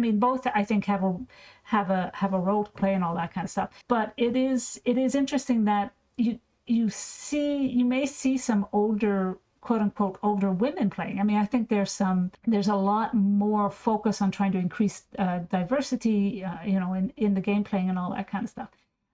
I think have a role to play and all that kind of stuff. But it is interesting that you may see some older, quote unquote, older women playing. I mean, I think there's a lot more focus on trying to increase diversity, in the game playing and all that kind of stuff.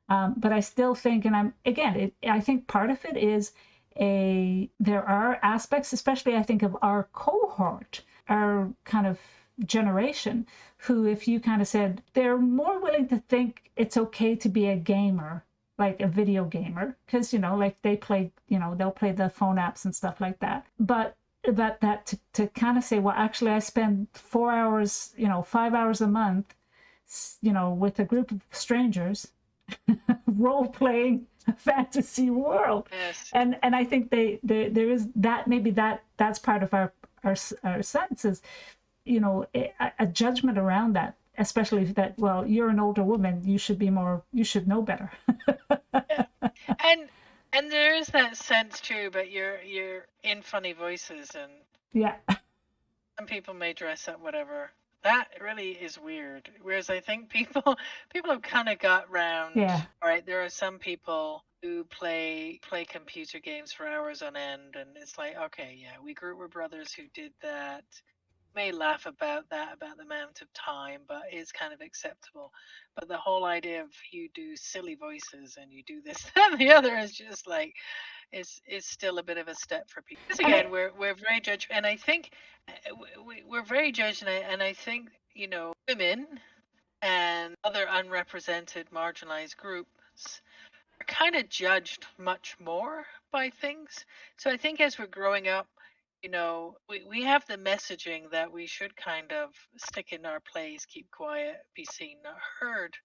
But I still think, and I think part of it is there are aspects, especially I think of our cohort, our kind of generation, who, if you kind of said, they're more willing to think it's okay to be a gamer, like a video gamer, because like they play, they'll play the phone apps and stuff like that. But that to kind of say, well, actually I spend 4 hours, 5 hours a month, with a group of strangers role playing a fantasy world. Yes. And I think there is that, maybe that's part of our senses, a judgment around that, especially if that, well, you're an older woman, you should know better. Yeah. And there is that sense too, but you're in funny voices, and Yeah. some people may dress up whatever. That really is weird. Whereas I think people have kind of got round. Yeah. All right, there are some people who play computer games for hours on end, and it's like, okay, yeah, we were brothers who did that. May laugh about that, about the amount of time, but it's kind of acceptable. But the whole idea of you do silly voices and you do this, that, and the other is just like, is still a bit of a step for people. Because And again, we're very judged, and I think we're very judged, and I think women and other unrepresented, marginalized groups are kind of judged much more by things. So I think as we're growing up, we have the messaging that we should kind of stick in our place, keep quiet, be seen, not heard.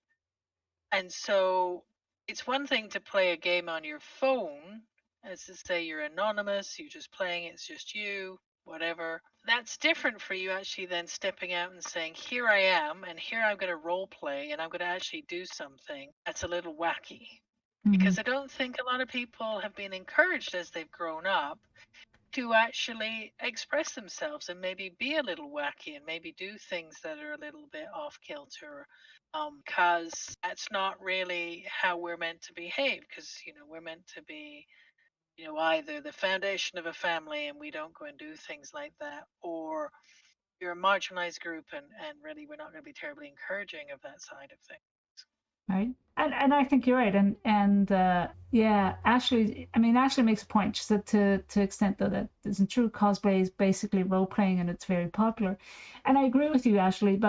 And so it's one thing to play a game on your phone, as to say you're anonymous, you're just playing, it's just you, whatever. That's different for you actually then stepping out and saying, here I am, and here I'm going to role play, and I'm going to actually do something that's a little wacky. Because I don't think a lot of people have been encouraged as they've grown up to actually express themselves and maybe be a little wacky and maybe do things that are a little bit off kilter, because that's not really how we're meant to behave, because we're meant to be either the foundation of a family and we don't go and do things like that, or you're a marginalized group, and really we're not going to be terribly encouraging of that side of things. right. And I think you're right. And yeah, Ashley makes a point. She said to extent though that isn't true. Cosplay is basically role playing and it's very popular. And I agree with you, Ashley.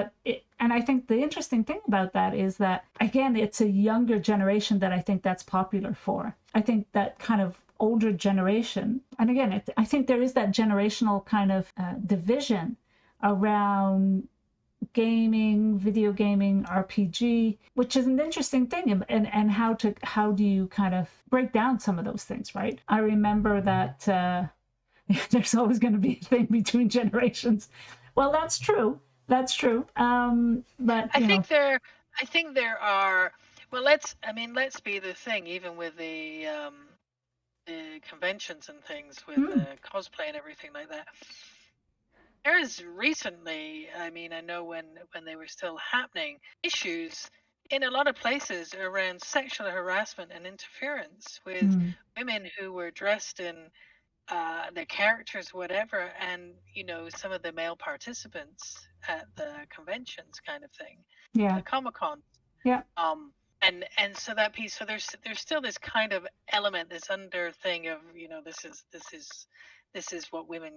And I think the interesting thing about that is that again, it's a younger generation that I think that's popular for. I think that kind of older generation, and again, I think there is that generational kind of division around gaming, video gaming, RPG, which is an interesting thing, and how do you kind of break down some of those things, right? I remember that there's always going to be a thing between generations. Well, that's true. That's true. But I think there are. Well, let's be the thing. Even with the conventions and things, with cosplay and everything like that. There is recently, I know when they were still happening, issues in a lot of places around sexual harassment and interference with women who were dressed in their characters, whatever, and some of the male participants at the conventions, kind of thing, Yeah. the Comic-Con. Yeah. And so that piece, so there's still this kind of element, this under thing of this is what women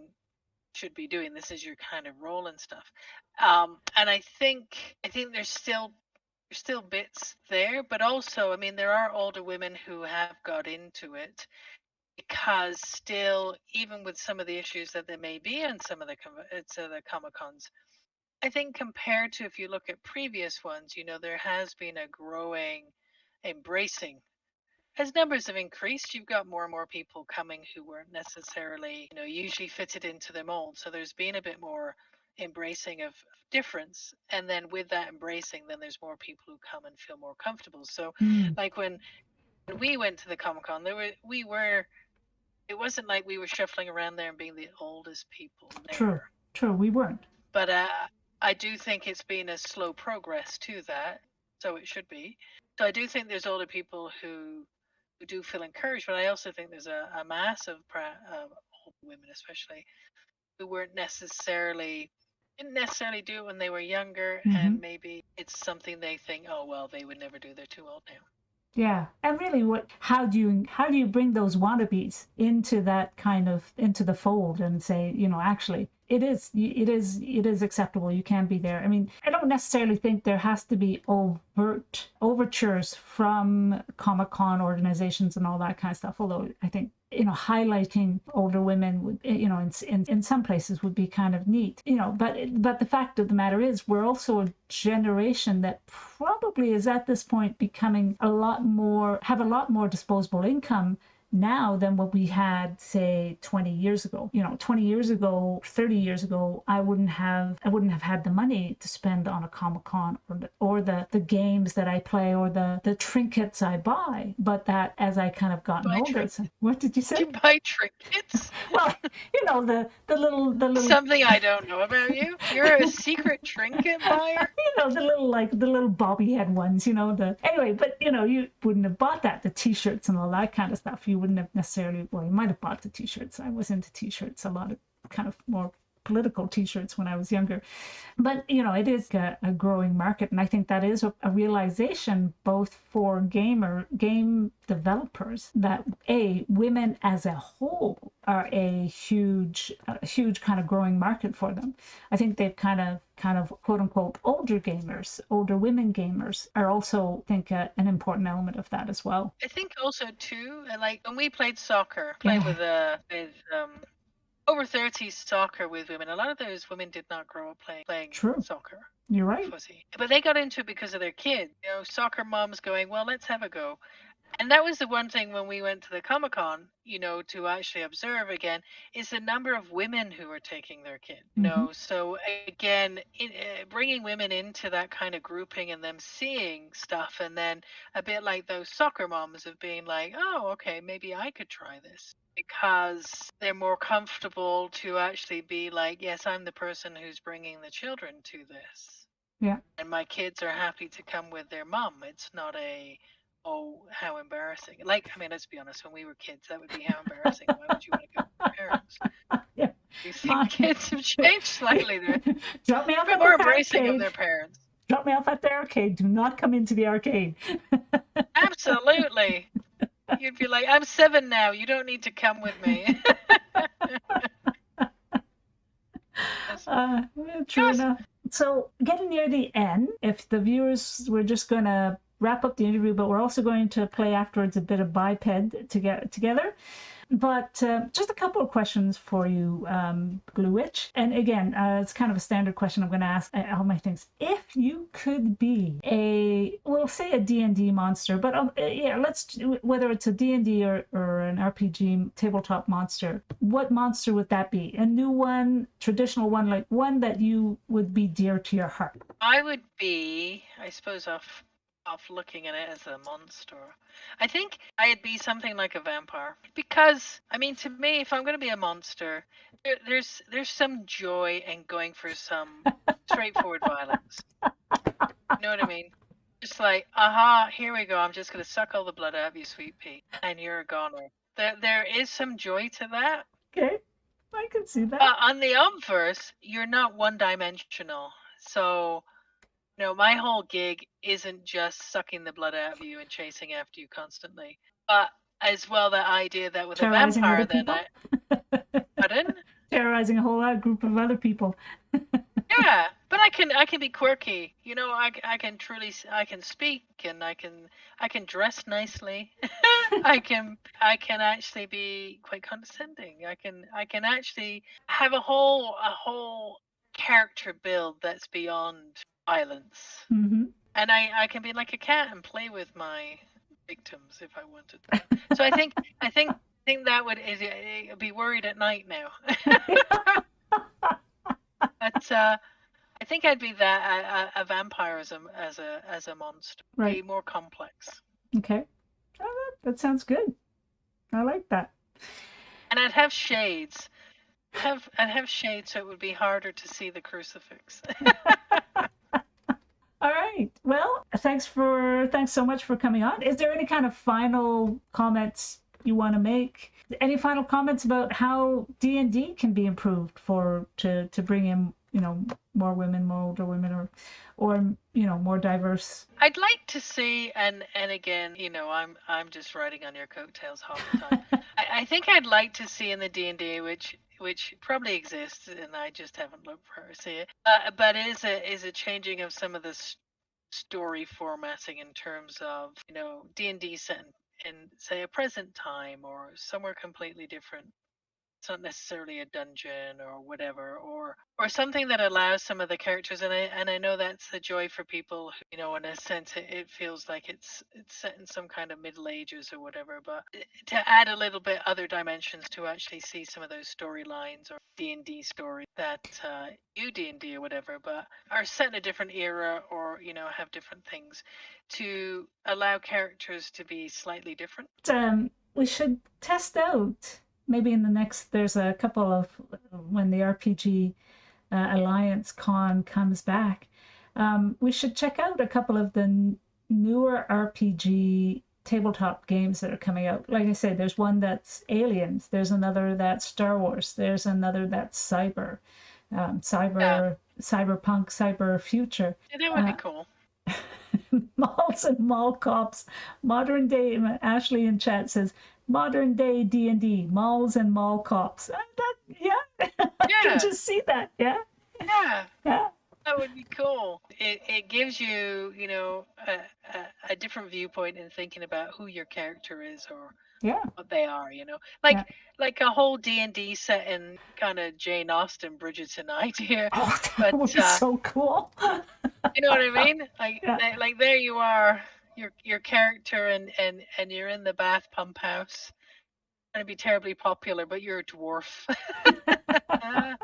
should be doing. This is your kind of role and stuff. And I think there's still bits there, but also, I mean, there are older women who have got into it because still, even with some of the issues that there may be in some of the Comic Cons, I think compared to if you look at previous ones, there has been a growing embracing. As numbers have increased, you've got more and more people coming who weren't necessarily, usually fitted into the mold. So there's been a bit more embracing of difference. And then with that embracing, then there's more people who come and feel more comfortable. So Mm. like when we went to the Comic Con, it wasn't like we were shuffling around there and being the oldest people True. there. True. We weren't. But I do think it's been a slow progress to that. So it should be. So I do think there's older people who do feel encouraged, but I also think there's a mass of older women, especially, who didn't necessarily do it when they were younger, Mm-hmm. and maybe it's something they think, oh well, they would never do. They're too old now. Yeah, and really, how do you bring those wannabes into that kind of into the fold and say, actually, it is acceptable. You can be there. I mean, I don't necessarily think there has to be overt overtures from Comic-Con organizations and all that kind of stuff. Although I think highlighting older women would, in some places would be kind of neat. But the fact of the matter is, we're also a generation that probably is at this point becoming have a lot more disposable income now than what we had, say, 20 years ago. 20 years ago, 30 years ago, I wouldn't have had the money to spend on a Comic-Con or the games that I play or the trinkets I buy. But that, as I kind of gotten older, what did you say? You buy trinkets? Well, the little Something I don't know about you. You're a secret trinket buyer. The little bobby head ones, anyway, but you wouldn't have bought that, the t-shirts and all that kind of stuff. You wouldn't have necessarily, well, you might have bought the t-shirts. I was into t-shirts, a lot of kind of more political t-shirts when I was younger. But it is a growing market, and I think that is a realization both for game developers that women as a whole are a huge kind of growing market for them. I think they've kind of quote unquote older women gamers are also, I think, an important element of that as well. I think also too, like when we played soccer, with over 30 soccer with women. A lot of those women did not grow up playing True. soccer. You're right. Footy. But they got into it because of their kids. Soccer moms going, well, let's have a go. And that was the one thing when we went to the Comic-Con, to actually observe again, is the number of women who are taking their kids. So again, bringing women into that kind of grouping and them seeing stuff, and then a bit like those soccer moms of being like, oh, okay, maybe I could try this, because they're more comfortable to actually be like, yes, I'm the person who's bringing the children to this. Yeah. And my kids are happy to come with their mom. It's not oh, how embarrassing. Like, I mean, let's be honest, when we were kids, that would be how embarrassing. Why would you want to go with your parents? Yeah. You think kids have changed slightly there? Drop me off at more the embracing arcade. Of their parents. Drop me off at the arcade. Do not come into the arcade. Absolutely. You'd be like, I'm 7 now. You don't need to come with me. True enough. So, getting near the end, if the viewers, we're just going to wrap up the interview, but we're also going to play afterwards a bit of biped together. But just a couple of questions for you, Blue Witch. And again, it's kind of a standard question I'm going to ask all my things. If you could be we'll say a D&D monster, but whether it's a D&D or an RPG tabletop monster, what monster would that be? A new one, traditional one, like one that you would be dear to your heart? I would be, I suppose, off looking at it as a monster, I think I'd be something like a vampire, because I mean, to me, if I'm going to be a monster, there's some joy in going for some straightforward violence. You know what I mean? Just like, aha, here we go. I'm just going to suck all the blood out of you, sweet pea, and you're a goner. There is some joy to that. Okay, I can see that. On the obverse, you're not one-dimensional. So, my whole gig isn't just sucking the blood out of you and chasing after you constantly. But as well, the idea that with a Terrorizing other vampire, then people. pardon? Terrorizing a whole lot group of other people. Yeah, but I can be quirky. I can speak, and I can dress nicely. I can actually be quite condescending. I can actually have a whole character build that's beyond violence. Mm-hmm. And I can be like a cat and play with my victims if I wanted to. So I think that it'd be worried at night now. But I think I'd be a vampire as a monster. Right. Be more complex. Okay. That sounds good. I like that. And I'd have shades. I'd have shades so it would be harder to see the crucifix. All right. Well, thanks so much for coming on. Is there any kind of final comments you want to make? Any final comments about how D&D can be improved to bring in, more women, more older women, or more diverse? I'd like to see, and again, I'm just riding on your coattails half the time. I think I'd like to see in the D&D, which probably exists, and I just haven't looked for it, see it. But is a changing of some of the story formatting in terms of D&D set in say a present time or somewhere completely different. It's not necessarily a dungeon or whatever, or something that allows some of the characters, and I know that's the joy for people who, in a sense it feels like it's set in some kind of Middle Ages or whatever, but to add a little bit other dimensions to actually see some of those storylines or D&D stories that D&D or whatever, but are set in a different era, or have different things to allow characters to be slightly different. We should test out maybe in the next. There's a couple of when the RPG Alliance Con comes back. We should check out a couple of the newer RPG tabletop games that are coming out. Like I said, there's one that's Aliens. There's another that's Star Wars. There's another that's Yeah, Cyberpunk, Cyber Future. that would be cool. Malls and mall cops, modern day. Ashley in chat says modern day D&D, malls and mall cops. Yeah, I can Yeah, just see that. Yeah, yeah. yeah, That would be cool. It gives you, a different viewpoint in thinking about who your character is or yeah, what they are. yeah. Like a whole D&D set in kind of Jane Austen, Bridgerton idea. Oh, that But would be so cool. you know what I mean? Like Yeah, like there you are, your character, and you're in the bath pump house. Going to be terribly popular, but you're a dwarf. I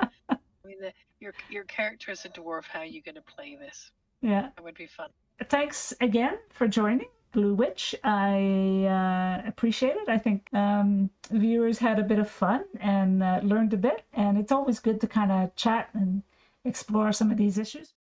mean, your character is a dwarf. How are you going to play this? yeah. That would be fun. Thanks again for joining, Blue Witch. I appreciate it. I think viewers had a bit of fun and learned a bit, and it's always good to kind of chat and explore some of these issues.